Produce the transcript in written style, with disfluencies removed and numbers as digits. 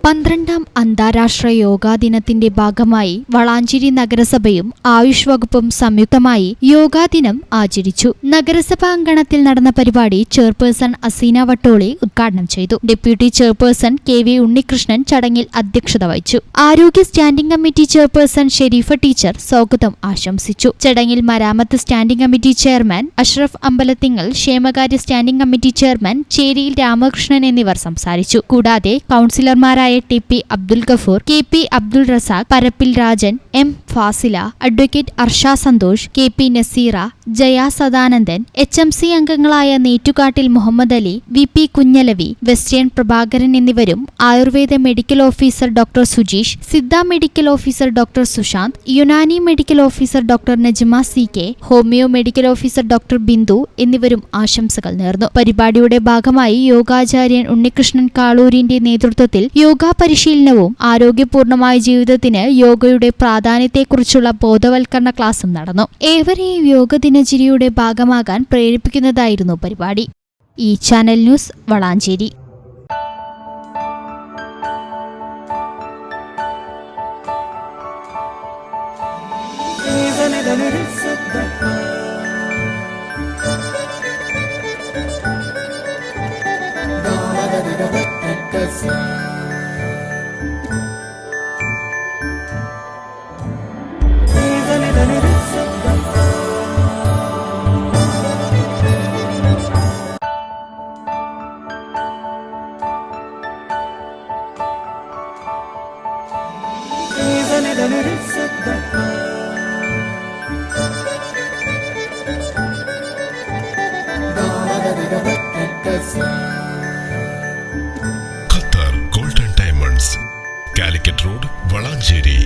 12ാം അന്താരാഷ്ട്ര യോഗാ ദിനത്തിന്റെ ഭാഗമായി വളാഞ്ചേരി നഗരസഭയും ആയുഷ് വകുപ്പും സംയുക്തമായി യോഗാ ദിനം ആചരിച്ചു. നഗരസഭാ അങ്കണത്തിൽ നടന്ന പരിപാടി ചെയർപേഴ്സൺ അസീന വട്ടോളി ഉദ്ഘാടനം ചെയ്തു. Deputy chairperson K V. ഉണ്ണികൃഷ്ണൻ ചടങ്ങിൽ അധ്യക്ഷത വഹിച്ചു. ആരോഗ്യ standing committee chairperson Sherifa teacher സ്വാഗതം ആശംസിച്ചു. ചടങ്ങിൽ മരാമത്ത് standing committee chairman Ashraf Ambalathingal, ക്ഷേമകാര്യ standing committee chairman Cheriyil Ramakrishnan എന്നിവർ സംസാരിച്ചു. കൂടാതെ കൌൺസിലർമാരായ T P. Abdul Gafoor, K P. Abdul Razak, Parappil Rajan, M. Fasila, advocate Arsha Santhosh, K P. Naseera, Jaya Sadanandan, HMC അംഗങ്ങളായ നെയ്റ്റുകാട്ടിൽ മുഹമ്മദ് അലി, വി.പി. കുഞ്ഞലവി, വെസ്റ്റേൺ പ്രഭാകരൻ എന്നിവരും Ayurveda medical officer doctor Sujeesh, Siddha medical officer doctor Sushanth, Unani medical officer doctor Najma സി.കെ, homeo medical officer doctor Bindu എന്നിവരും ആശംസകൾ നേർന്നു. പരിപാടിയുടെ ഭാഗമായി യോഗാചാര്യൻ ഉണ്ണികൃഷ്ണൻ കാളൂരിന്റെ നേതൃത്വത്തിൽ യോഗാ പരിശീലനവും ആരോഗ്യപൂർണമായ ജീവിതത്തിന് യോഗയുടെ പ്രാധാന്യത്തെക്കുറിച്ചുള്ള ബോധവൽക്കരണ ക്ലാസും നടന്നു. ഏവരെയും യോഗ ദിനചര്യയുടെ ഭാഗമാകാൻ പ്രേരിപ്പിക്കുന്നതായിരുന്നു പരിപാടി. ഈ channel news, Valanchery. Qatar golden diamonds, Calicut road, Valanchery.